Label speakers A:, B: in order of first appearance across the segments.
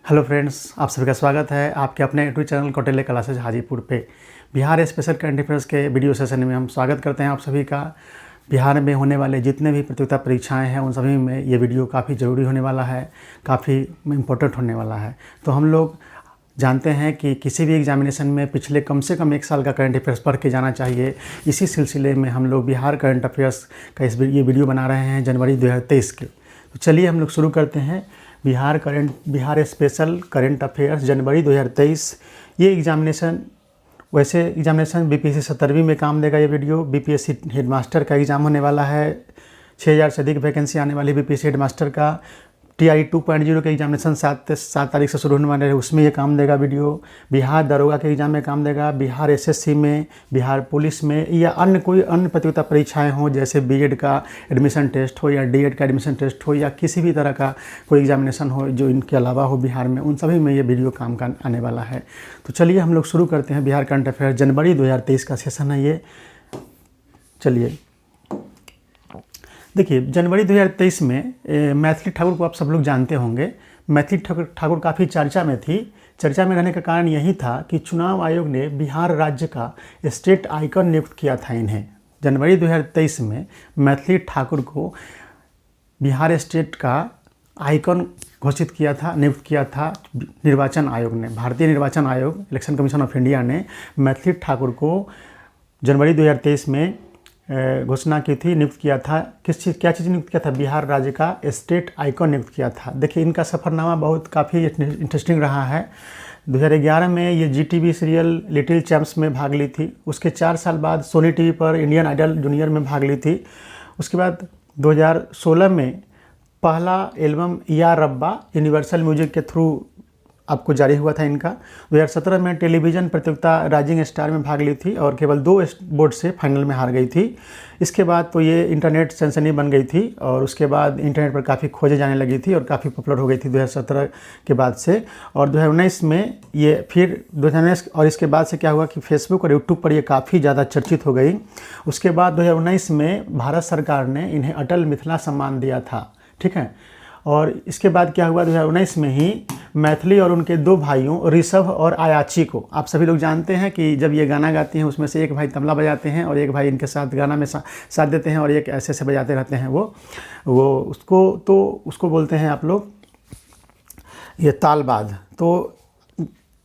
A: Hello friends, आप सभी का स्वागत है आपके अपने YouTube channel Kautilya classes Hajipur पे। बिहार स्पेशल करंट अफेयर्स के वीडियो सेशन में हम स्वागत करते हैं आप सभी का। बिहार में होने वाले जितने भी प्रतियोगिता परीक्षाएं हैं उन सभी में ये वीडियो काफ़ी ज़रूरी होने वाला है, काफ़ी इम्पोर्टेंट होने वाला है। तो हम लोग जानते हैं कि किसी भी एग्जामिनेशन में पिछले कम से कम 1 साल का करंट अफेयर्स पढ़ के जाना चाहिए। इसी सिलसिले में हम लोग बिहार करंट अफेयर्स का ये वीडियो बना रहे हैं जनवरी 2023 के। तो चलिए हम लोग शुरू करते हैं। बिहार स्पेशल करंट अफेयर्स जनवरी 2023। ये वैसे एग्जामिनेशन बीपीएससी 17वीं में काम देगा। ये वीडियो बीपीएससी हेडमास्टर का एग्ज़ाम होने वाला है। 6000 से अधिक वैकेंसी आने वाली बीपीएससी हेडमास्टर का। TRE 2.0 के एग्जामिनेशन 7 तारीख से शुरू होने वाले हैं, उसमें ये काम देगा वीडियो। बिहार दरोगा के एग्ज़ाम में काम देगा। बिहार SSC में, बिहार पुलिस में या कोई अन्य प्रतियोगिता परीक्षाएं हों, जैसे बीएड का एडमिशन टेस्ट हो या डीएड का एडमिशन टेस्ट हो या किसी भी तरह का कोई एग्जामिनेशन हो जो इनके अलावा हो बिहार में, उन सभी में ये वीडियो काम का आने वाला है। तो चलिए हम लोग शुरू करते हैं। बिहार करंट अफेयर जनवरी 2023 का सेशन है ये। चलिए देखिए, जनवरी 2023 में मैथिली ठाकुर को आप सब लोग जानते होंगे। मैथिली ठाकुर काफ़ी चर्चा में थी। चर्चा में रहने का कारण यही था कि चुनाव आयोग ने बिहार राज्य का स्टेट आइकन नियुक्त किया था इन्हें। जनवरी 2023 में मैथिली ठाकुर को बिहार स्टेट का आइकन घोषित किया था, नियुक्त किया था निर्वाचन आयोग ने। भारतीय निर्वाचन आयोग, इलेक्शन कमीशन ऑफ इंडिया ने मैथिली ठाकुर को जनवरी 2023 में घोषणा की थी, नियुक्त किया था। क्या चीज़ नियुक्त किया था? बिहार राज्य का स्टेट आइकन नियुक्त किया था। देखिए, इनका सफ़रनामा काफ़ी इंटरेस्टिंग रहा है। 2011 में ये GTV सीरियल लिटिल चैम्प्स में भाग ली थी। उसके 4 साल बाद सोनी टीवी पर इंडियन आइडल जूनियर में भाग ली थी। उसके बाद 2016 में पहला एल्बम या रब्बा यूनिवर्सल म्यूजिक के थ्रू आपको जारी हुआ था इनका। 2017 में टेलीविज़न प्रतियोगिता राइजिंग स्टार में भाग ली थी और केवल 2 बोर्ड से फाइनल में हार गई थी। इसके बाद तो ये इंटरनेट सेंसनी बन गई थी और उसके बाद इंटरनेट पर काफ़ी खोजे जाने लगी थी और काफ़ी पॉपुलर हो गई थी 2017 के बाद से। और 2019 में ये फिर 2019 और इसके बाद से क्या हुआ कि फेसबुक और यूट्यूब पर ये काफ़ी ज़्यादा चर्चित हो गई। उसके बाद 2019 में भारत सरकार ने इन्हें अटल मिथिला सम्मान दिया था, ठीक है। और इसके बाद क्या हुआ, 2019 में ही मैथिली और उनके 2 भाइयों ऋषभ और आयाची को, आप सभी लोग जानते हैं कि जब ये गाना गाती हैं उसमें से एक भाई तबला बजाते हैं और एक भाई इनके साथ गाना में साथ देते हैं और एक ऐसे बजाते रहते हैं। वो उसको बोलते हैं आप लोग ये तालबाज। तो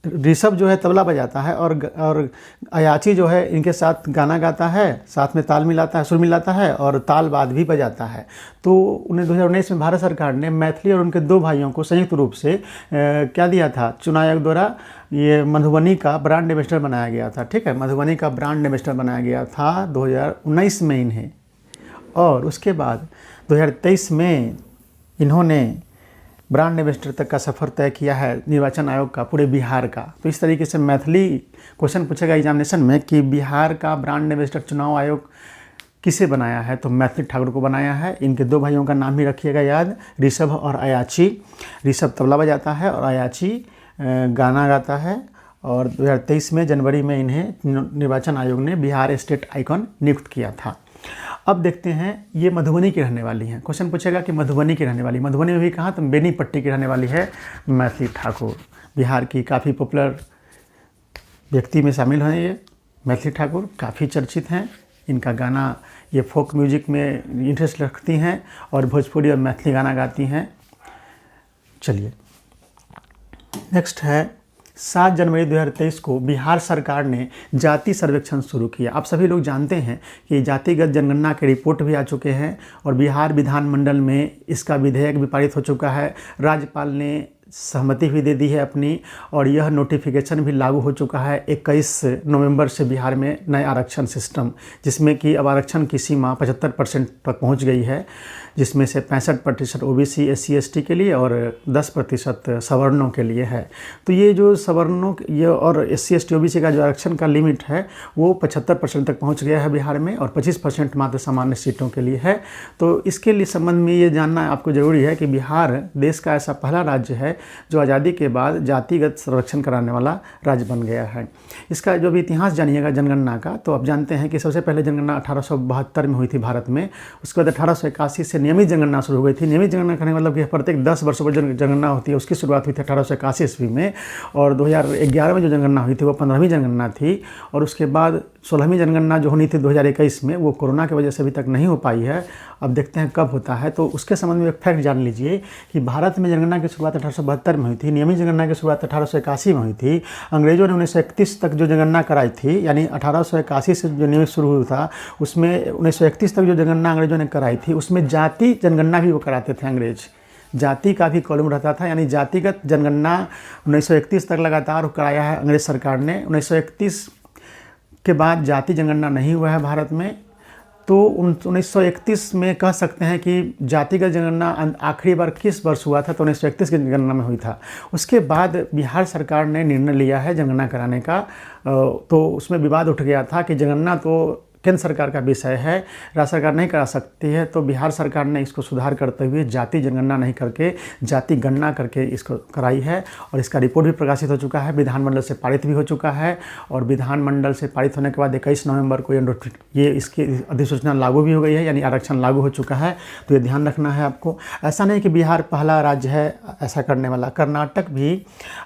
A: ऋषभ जो है तबला बजाता है और अयाची जो है इनके साथ गाना गाता है, साथ में ताल मिलाता है, सुर मिलाता है और तालबाद भी बजाता है। तो उन्हें 2019 में भारत सरकार ने मैथिली और उनके 2 भाइयों को संयुक्त रूप से क्या दिया था, चुनाव आयोग द्वारा ये मधुबनी का ब्रांड एम्बेसडर बनाया गया था, ठीक है। मधुबनी का ब्रांड एम्बेसडर बनाया गया था 2019 में इन्हें। और उसके बाद 2023 में इन्होंने ब्रांड एम्बेसडर तक का सफ़र तय किया है निर्वाचन आयोग का, पूरे बिहार का। तो इस तरीके से मैथिली क्वेश्चन पूछेगा एग्जामिनेशन में कि बिहार का ब्रांड एम्बेसडर चुनाव आयोग किसे बनाया है, तो मैथिली ठाकुर को बनाया है। इनके 2 भाइयों का नाम भी रखिएगा याद, ऋषभ और अयाची। ऋषभ तबला बजाता है और अयाची गाना गाता है। और 2023 में जनवरी में इन्हें निर्वाचन आयोग ने बिहार स्टेट आइकन नियुक्त किया था। अब देखते हैं, ये मधुबनी की रहने वाली हैं। क्वेश्चन पूछेगा कि मधुबनी की रहने वाली, मधुबनी में भी कहाँ, तो बेनीपट्टी की रहने वाली है मैथिली ठाकुर। बिहार की काफ़ी पॉपुलर व्यक्ति में शामिल हैं ये। मैथिली ठाकुर काफ़ी चर्चित हैं। इनका गाना, ये फोक म्यूजिक में इंटरेस्ट रखती हैं और भोजपुरी और मैथिली गाना गाती हैं। चलिए नेक्स्ट है, 7 जनवरी 2023 को बिहार सरकार ने जाति सर्वेक्षण शुरू किया। आप सभी लोग जानते हैं कि जातिगत जनगणना के रिपोर्ट भी आ चुके हैं और बिहार विधानमंडल में इसका विधेयक भी पारित हो चुका है। राज्यपाल ने सहमति भी दे दी है अपनी और यह नोटिफिकेशन भी लागू हो चुका है 21 नवंबर से बिहार में नए आरक्षण सिस्टम, जिसमें कि अब आरक्षण की सीमा 75% तक पहुंच गई है, जिसमें से 65% OBC SC ST के लिए और 10% सवर्णों के लिए है। तो ये जो सवर्णों और SC ST OBC का जो आरक्षण का लिमिट है वो 75% तक पहुँच गया है बिहार में और 25% मात्र सामान्य सीटों के लिए है। तो इसके लिए संबंध में ये जानना आपको ज़रूरी है कि बिहार देश का ऐसा पहला राज्य है जो आज़ादी के बाद जातिगत संरक्षण कराने वाला राज्य बन गया है। इसका जो भी इतिहास जानिएगा जनगणना का, तो आप जानते हैं कि सबसे पहले जनगणना 1872 में हुई थी भारत में। उसके बाद 1881 से नियमित जनगणना शुरू हो गई थी। नियमित जनगणना करने का मतलब कि प्रत्येक 10 वर्षों पर जनगणना होती है, उसकी शुरुआत हुई थी 1881 ईस्वी में। और 2011 में जो जनगणना हुई थी वो 15वीं जनगणना थी। और उसके बाद 16वीं जनगणना जो होनी थी 2021 में, वो कोरोना की वजह से अभी तक नहीं हो पाई है। अब देखते हैं कब होता है। तो उसके संबंध में एक फैक्ट जान लीजिए कि भारत में जनगणना की शुरुआत 1872 में हुई थी, नियमित जनगणना की शुरुआत 1881 में हुई थी। अंग्रेजों ने 1931 तक जो जनगणना कराई थी, यानी 1881 से जो नियमित शुरू हुआ था, उसमें 1931 तक जो जनगणना अंग्रेजों ने कराई थी, उसमें जाति जनगणना भी वो कराते थे अंग्रेज। जाति का भी कॉलम रहता था, यानी जातिगत जनगणना 1931 तक लगातार कराया है अंग्रेज सरकार ने। 1931 के बाद जाति जनगणना नहीं हुआ है भारत में। तो 1931 में कह सकते हैं कि जातिगत जनगणना आखिरी बार किस वर्ष हुआ था, तो 1931 की जनगणना में हुई था। उसके बाद बिहार सरकार ने निर्णय लिया है जनगणना कराने का। तो उसमें विवाद उठ गया था कि जनगणना तो केंद्र सरकार का विषय है, राज्य सरकार नहीं करा सकती है। तो बिहार सरकार ने इसको सुधार करते हुए जाति जनगणना नहीं करके जाति गणना करके इसको कराई है। और इसका रिपोर्ट भी प्रकाशित हो चुका है, विधानमंडल से पारित भी हो चुका है। और विधानमंडल से पारित होने के बाद 21 नवंबर को ये इसकी अधिसूचना लागू भी हो गई है, यानी आरक्षण लागू हो चुका है। तो ये ध्यान रखना है आपको। ऐसा नहीं कि बिहार पहला राज्य है ऐसा करने वाला। कर्नाटक भी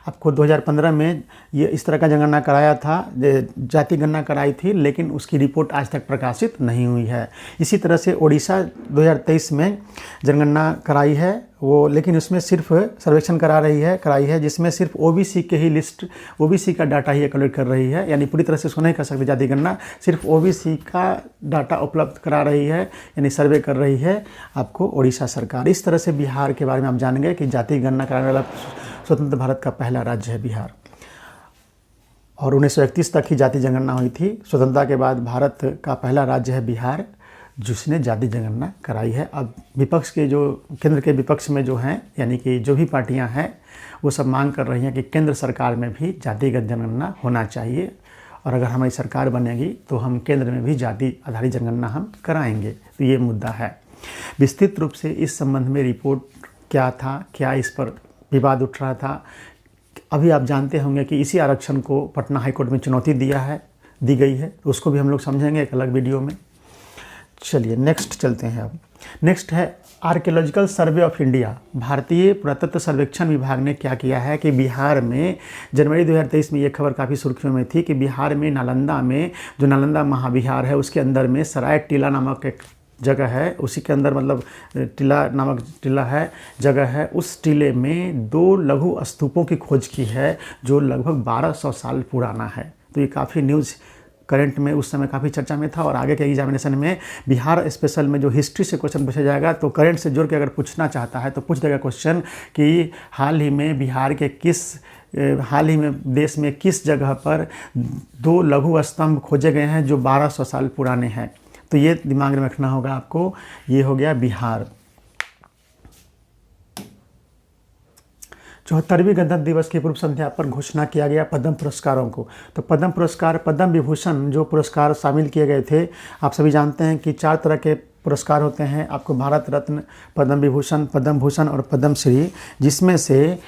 A: आपको 2015 में ये इस तरह का जनगणना कराया था, जाति गणना कराई थी, लेकिन उसकी रिपोर्ट आज तक प्रकाशित नहीं हुई है। इसी तरह से ओडिशा 2023 में जनगणना कराई है वो, लेकिन उसमें सिर्फ सर्वेक्षण कराई है जिसमें सिर्फ ओबीसी के ही लिस्ट, ओबीसी का डाटा ही कलेक्ट कर रही है। यानी पूरी तरह से उसको नहीं कर सकते जाति गणना, सिर्फ ओबीसी का डाटा उपलब्ध करा रही है, यानी सर्वे कर रही है आपको ओडिशा सरकार। इस तरह से बिहार के बारे में आप जान गए कि जाति गणना कराने वाला स्वतंत्र भारत का पहला राज्य है बिहार। और 1931 तक ही जाति जनगणना हुई थी। स्वतंत्रता के बाद भारत का पहला राज्य है बिहार जिसने जाति जनगणना कराई है। अब विपक्ष के जो केंद्र के विपक्ष में जो हैं, यानी कि जो भी पार्टियां हैं, वो सब मांग कर रही हैं कि केंद्र सरकार में भी जातिगत जनगणना होना चाहिए। और अगर हमारी सरकार बनेगी तो हम केंद्र में भी जाति आधारित जनगणना हम कराएंगे। तो ये मुद्दा है। विस्तृत रूप से इस संबंध में रिपोर्ट क्या था, क्या इस पर विवाद उठ रहा था, अभी आप जानते होंगे कि इसी आरक्षण को पटना हाईकोर्ट में चुनौती दी गई है। तो उसको भी हम लोग समझेंगे एक अलग वीडियो में। चलिए नेक्स्ट चलते हैं। अब नेक्स्ट है आर्कियोलॉजिकल सर्वे ऑफ इंडिया। भारतीय पुरातत्व सर्वेक्षण विभाग ने क्या किया है कि बिहार में जनवरी 2023 में ये खबर काफ़ी सुर्खियों में थी कि बिहार में नालंदा में जो नालंदा महाविहार है उसके अंदर में सराय टीला नामक एक जगह है, उसी के अंदर मतलब टीला नामक टीला है, जगह है। उस टीले में 2 लघु स्तूपों की खोज की है जो लगभग 1200 साल पुराना है। तो ये काफ़ी न्यूज़ करंट में उस समय काफ़ी चर्चा में था। और आगे के एग्जामिनेशन में बिहार स्पेशल में जो हिस्ट्री से क्वेश्चन पूछा जाएगा तो करंट से जोड़ के अगर पूछना चाहता है तो पूछ देगा क्वेश्चन कि हाल ही में देश में किस जगह पर 2 लघु स्तंभ खोजे गए हैं जो 1200 साल पुराने हैं। तो ये दिमाग में रखना होगा आपको। ये हो गया बिहार। 74वीं गणतंत्र दिवस की पूर्व संध्या पर घोषणा किया गया पद्म पुरस्कारों को। तो पद्म पुरस्कार, पद्म विभूषण जो पुरस्कार शामिल किए गए थे, आप सभी जानते हैं कि 4 तरह के पुरस्कार होते हैं आपको, भारत रत्न, पद्म विभूषण, पद्म भूषण और पद्म श्री, जिसमें से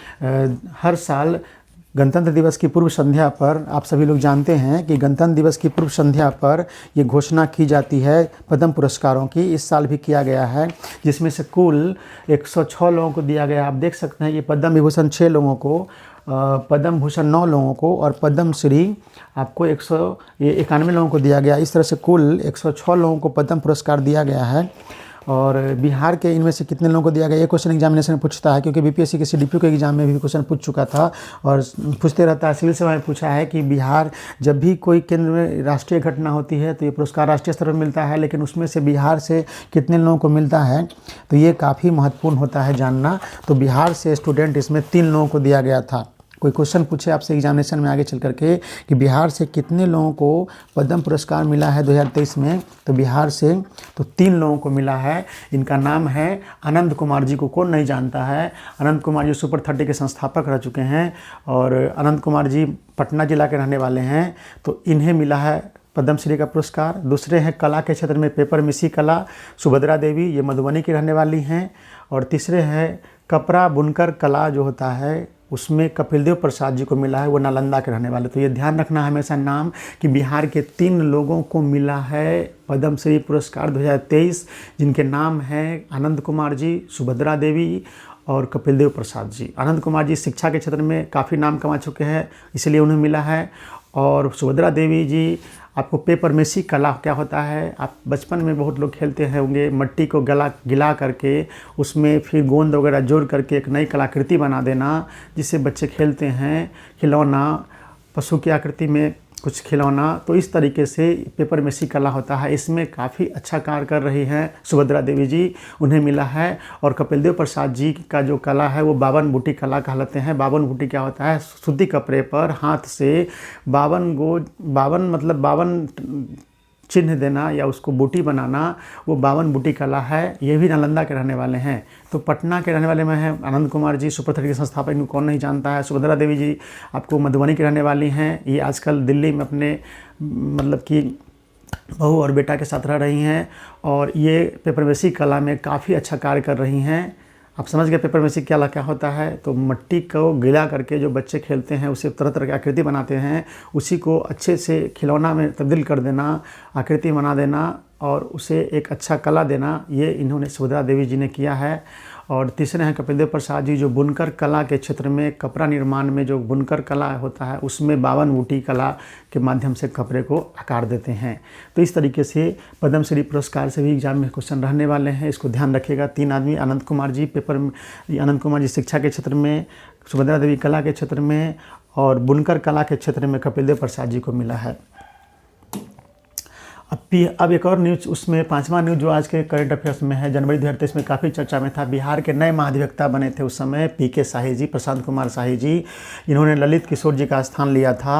A: हर साल गणतंत्र दिवस की पूर्व संध्या पर आप सभी लोग जानते हैं कि गणतंत्र दिवस की पूर्व संध्या पर ये घोषणा की जाती है पद्म पुरस्कारों की। इस साल भी किया गया है, जिसमें से कुल 106 लोगों को दिया गया। आप देख सकते हैं ये पद्म विभूषण 6 लोगों को, पद्म भूषण 9 लोगों को और पद्म श्री आपको 191 लोगों को दिया गया। इस तरह से कुल 106 लोगों को पद्म पुरस्कार दिया गया है। और बिहार के इनमें से कितने लोगों को दिया गया, ये क्वेश्चन एग्जामिनेशन में पूछता है, क्योंकि बीपीएससी के सीडीपीओ के एग्जाम में भी क्वेश्चन पूछ चुका था और पूछते रहता है। सिविल सेवा में पूछा है कि बिहार, जब भी कोई केंद्र में राष्ट्रीय घटना होती है तो ये पुरस्कार राष्ट्रीय स्तर पर मिलता है, लेकिन उसमें से बिहार से कितने लोगों को मिलता है, तो ये काफ़ी महत्वपूर्ण होता है जानना। तो बिहार से स्टूडेंट इसमें 3 लोगों को दिया गया था। कोई क्वेश्चन पूछे आपसे एग्जामिनेशन में आगे चल करके कि बिहार से कितने लोगों को पद्म पुरस्कार मिला है 2023 में, तो बिहार से तो 3 लोगों को मिला है। इनका नाम है अनंत कुमार जी को कौन नहीं जानता है। अनंत कुमार जी सुपर 30 के संस्थापक रह चुके हैं और अनंत कुमार जी पटना जिला के रहने वाले हैं। तो इन्हें मिला है पद्मश्री का पुरस्कार। दूसरे हैं कला के क्षेत्र में पेपर मिसी कला, सुभद्रा देवी, ये मधुबनी की रहने वाली हैं। और तीसरे हैं कपड़ा बुनकर कला जो होता है उसमें कपिल देव प्रसाद जी को मिला है, वो नालंदा के रहने वाले। तो ये ध्यान रखना हमेशा नाम कि बिहार के 3 लोगों को मिला है पद्मश्री पुरस्कार 2023, जिनके नाम हैं आनंद कुमार जी, सुभद्रा देवी और कपिल देव प्रसाद जी। आनंद कुमार जी शिक्षा के क्षेत्र में काफ़ी नाम कमा चुके हैं, इसलिए उन्हें मिला है। और सुभद्रा देवी जी, आपको पेपर मेसी कला क्या होता है, आप बचपन में बहुत लोग खेलते हैं होंगे, मिट्टी को गिला करके उसमें फिर गोंद वगैरह जोड़ करके एक नई कलाकृति बना देना, जिससे बच्चे खेलते हैं। खिलौना, पशु की आकृति में कुछ खिलौना, तो इस तरीके से पेपर मेसी कला होता है। इसमें काफ़ी अच्छा कार्य कर रही हैं सुभद्रा देवी जी, उन्हें मिला है। और कपिल देव प्रसाद जी का जो कला है वो 52 बूटी कला कहलाते हैं। 52 बूटी क्या होता है, सूती कपड़े पर हाथ से 52 मतलब 52 चिन्ह देना या उसको बूटी बनाना, वो 52 बूटी कला है। ये भी नालंदा के रहने वाले हैं। तो पटना के रहने वाले में हैं आनंद कुमार जी, सुपर 30 के संस्थापक, इनको कौन नहीं जानता है। सुभद्रा देवी जी आपको मधुबनी की रहने वाली हैं। ये आजकल दिल्ली में अपने मतलब कि बहू और बेटा के साथ रह रही हैं और ये पेपर मेसी कला में काफ़ी अच्छा कार्य कर रही हैं। आप समझ गए पेपर मेसी क्या होता है। तो मिट्टी को गीला करके जो बच्चे खेलते हैं, उसे तरह तरह की आकृति बनाते हैं, उसी को अच्छे से खिलौना में तब्दील कर देना, आकृति बना देना और उसे एक अच्छा कला देना, ये इन्होंने सुभद्रा देवी जी ने किया है। और तीसरे हैं कपिल देव प्रसाद जी, जो बुनकर कला के क्षेत्र में, कपड़ा निर्माण में जो बुनकर कला होता है उसमें 52 बूटी कला के माध्यम से कपड़े को आकार देते हैं। तो इस तरीके से पद्मश्री पुरस्कार से भी एग्जाम में क्वेश्चन रहने वाले हैं, इसको ध्यान रखिएगा। 3 आदमी, आनंद कुमार जी आनंद कुमार जी शिक्षा के क्षेत्र में, सुभद्रा देवी कला के क्षेत्र में और बुनकर कला के क्षेत्र में कपिल देव प्रसाद जी को मिला है। अब एक और न्यूज़, उसमें 5वां न्यूज़ जो आज के करंट अफेयर्स में है, जनवरी 2023 में काफ़ी चर्चा में था। बिहार के नए महाधिवक्ता बने थे उस समय पीके शाही जी, प्रशांत कुमार शाही जी। इन्होंने ललित किशोर जी का स्थान लिया था।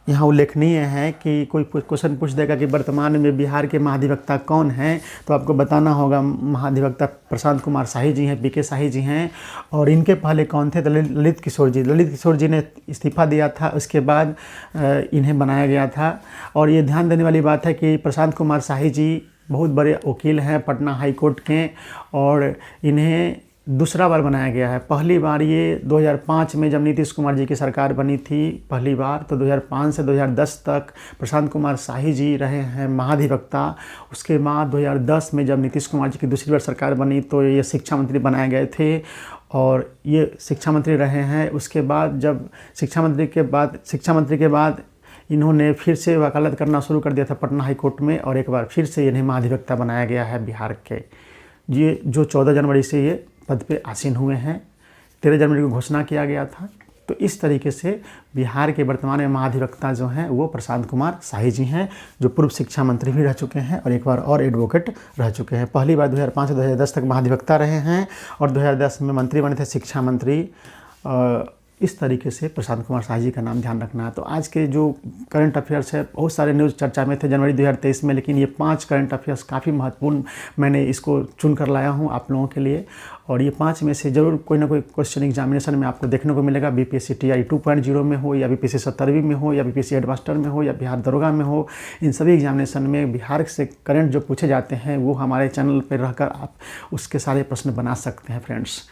A: यहाँ उल्लेखनीय है कि कोई क्वेश्चन पूछ देगा कि वर्तमान में बिहार के महाधिवक्ता कौन हैं, तो आपको बताना होगा महाधिवक्ता प्रशांत कुमार शाही जी हैं, पीके शाही जी हैं। और इनके पहले कौन थे, तो ललित किशोर जी। ललित किशोर जी ने इस्तीफा दिया था, उसके बाद इन्हें बनाया गया था। और ये ध्यान देने वाली बात है कि प्रशांत कुमार शाही जी बहुत बड़े वकील हैं पटना हाई कोर्ट के, और इन्हें दूसरा बार बनाया गया है। पहली बार ये 2005 में जब नीतीश कुमार जी की सरकार बनी थी पहली बार, तो 2005 से 2010 तक प्रशांत कुमार शाही जी रहे हैं महाधिवक्ता। उसके बाद 2010 में जब नीतीश कुमार जी की दूसरी बार सरकार बनी तो ये शिक्षा मंत्री बनाए गए थे और ये शिक्षा मंत्री रहे हैं। उसके बाद जब शिक्षा मंत्री के बाद इन्होंने फिर से वकालत करना शुरू कर दिया था पटना हाई कोर्ट में, और एक बार फिर से इन्हें महाधिवक्ता बनाया गया है बिहार के। ये जो 14 जनवरी से ये पद पे आसीन हुए हैं, 13 जनवरी को घोषणा किया गया था। तो इस तरीके से बिहार के वर्तमान में महाधिवक्ता जो हैं वो प्रशांत कुमार शाही जी हैं, जो पूर्व शिक्षा मंत्री भी रह चुके हैं और एक बार और एडवोकेट रह चुके हैं। पहली बार 2005 से 2010 तक महाधिवक्ता रहे हैं और 2010 में मंत्री बने थे, शिक्षा मंत्री। इस तरीके से प्रशांत कुमार शाही जी का नाम ध्यान रखना है। तो आज के जो करंट अफेयर्स है, बहुत सारे न्यूज़ चर्चा में थे जनवरी 2023 में, लेकिन ये 5 करंट अफेयर्स काफ़ी महत्वपूर्ण मैंने इसको चुन कर लाया हूँ आप लोगों के लिए। और ये 5 में से ज़रूर कोई ना कोई क्वेश्चन एग्जामिनेशन में आपको देखने को मिलेगा, बीपीएससी टीआई 2.0 में हो या बीपीएससी 70वीं में हो या बीपीएससी हेडमास्टर में हो या बिहार दरोगा में हो, इन सभी एग्जामिनेशन में बिहार से करंट जो पूछे जाते हैं वो हमारे चैनल पर रहकर आप उसके सारे प्रश्न बना सकते हैं फ्रेंड्स।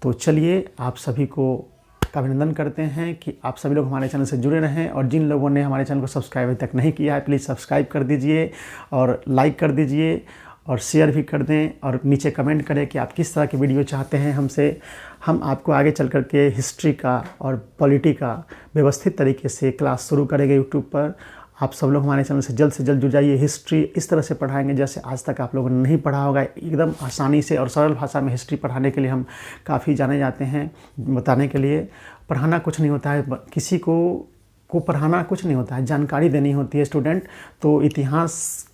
A: तो चलिए, आप सभी को का अभिनंदन करते हैं कि आप सभी लोग हमारे चैनल से जुड़े रहें, और जिन लोगों ने हमारे चैनल को सब्सक्राइब अभी तक नहीं किया है प्लीज़ सब्सक्राइब कर दीजिए और लाइक कर दीजिए और शेयर भी कर दें, और नीचे कमेंट करें कि आप किस तरह की वीडियो चाहते हैं हमसे। हम आपको आगे चल कर के हिस्ट्री का और पॉलिटी का व्यवस्थित तरीके से क्लास शुरू करेंगे यूट्यूब पर। आप सब लोग हमारे चैनल से जल्द जुड़ जाइए। हिस्ट्री इस तरह से पढ़ाएंगे जैसे आज तक आप लोगों ने नहीं पढ़ा होगा, एकदम आसानी से और सरल भाषा में हिस्ट्री पढ़ाने के लिए हम काफ़ी जाने जाते हैं। बताने के लिए पढ़ाना कुछ नहीं होता है, किसी को पढ़ाना कुछ नहीं होता है, जानकारी देनी होती है स्टूडेंट। तो इतिहास,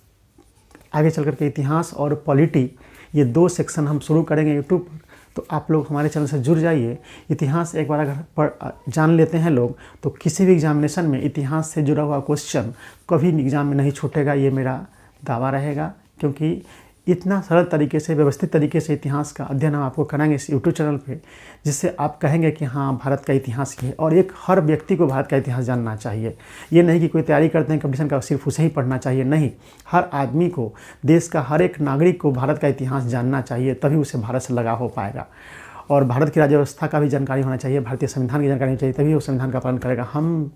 A: आगे चल कर के इतिहास और पॉलिटी, ये 2 सेक्शन हम शुरू करेंगे यूट्यूब पर। तो आप लोग हमारे चैनल से जुड़ जाइए। इतिहास एक बार अगर जान लेते हैं लोग, तो किसी भी एग्जामिनेशन में इतिहास से जुड़ा हुआ क्वेश्चन कभी एग्जाम में नहीं छूटेगा, ये मेरा दावा रहेगा। क्योंकि इतना सरल तरीके से, व्यवस्थित तरीके से इतिहास का अध्ययन हम आपको कराएंगे इस यूट्यूब चैनल पे, जिससे आप कहेंगे कि हाँ, भारत का इतिहास ये है। और एक हर व्यक्ति को भारत का इतिहास जानना चाहिए। ये नहीं कि कोई तैयारी करते हैं कंपटीशन का सिर्फ उसे ही पढ़ना चाहिए, नहीं, हर आदमी को, देश का हर एक नागरिक को भारत का इतिहास जानना चाहिए, तभी उसे भारत से लगाव हो पाएगा। और भारत की राज्य व्यवस्था का भी जानकारी होना चाहिए, भारतीय संविधान की जानकारी होनी चाहिए, तभी वो संविधान का पालन करेगा। हम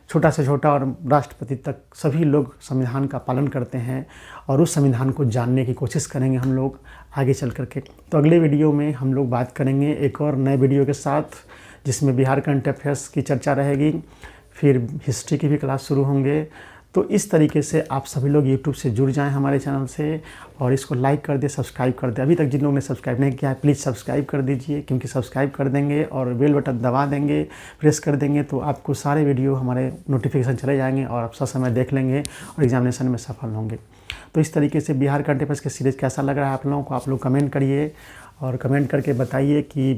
A: छोटा से छोटा और राष्ट्रपति तक सभी लोग संविधान का पालन करते हैं और उस संविधान को जानने की कोशिश करेंगे हम लोग आगे चल करके। तो अगले वीडियो में हम लोग बात करेंगे एक और नए वीडियो के साथ, जिसमें बिहार करंट अफेयर्स की चर्चा रहेगी, फिर हिस्ट्री की भी क्लास शुरू होंगे। तो इस तरीके से आप सभी लोग यूट्यूब से जुड़ जाएं हमारे चैनल से और इसको लाइक कर दें, सब्सक्राइब कर दें। अभी तक जिन लोगों ने सब्सक्राइब नहीं किया है प्लीज़ सब्सक्राइब कर दीजिए, क्योंकि सब्सक्राइब कर देंगे और बेल बटन दबा देंगे, प्रेस कर देंगे तो आपको सारे वीडियो हमारे नोटिफिकेशन चले जाएंगे और आप समय देख लेंगे और एग्जामिनेशन में सफल होंगे। तो इस तरीके से बिहार करंट अफेयर्स की सीरीज़ कैसा लग रहा है आप लोगों को, आप लोग कमेंट करिए और कमेंट करके बताइए कि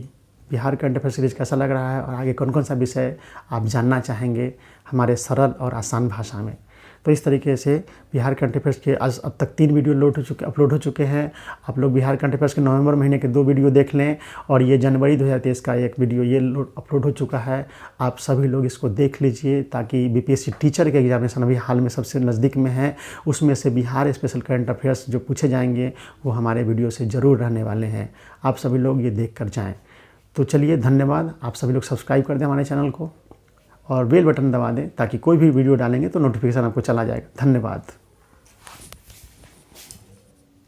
A: बिहार करंट अफेयर सीरीज़ कैसा लग रहा है और आगे कौन कौन सा विषय आप जानना चाहेंगे हमारे सरल और आसान भाषा में। तो इस तरीके से बिहार करंट अफेयर्स के आज अब तक 3 वीडियो अपलोड हो चुके हैं। आप लोग बिहार करंट अफेयर्स के नवंबर महीने के 2 वीडियो देख लें और ये जनवरी 2023 का एक वीडियो ये अपलोड हो चुका है। आप सभी लोग इसको देख लीजिए ताकि बीपीएससी टीचर के एग्जामिनेशन अभी हाल में सबसे नज़दीक में है, उसमें से बिहार स्पेशल करंट अफेयर्स जो पूछे जाएंगे वो हमारे वीडियो से ज़रूर रहने वाले हैं। आप सभी लोग ये देख कर जाएँ। तो चलिए धन्यवाद, आप सभी लोग सब्सक्राइब कर दें हमारे चैनल को और बेल बटन दबा दें ताकि कोई भी वीडियो डालेंगे तो नोटिफिकेशन आपको चला जाएगा। धन्यवाद।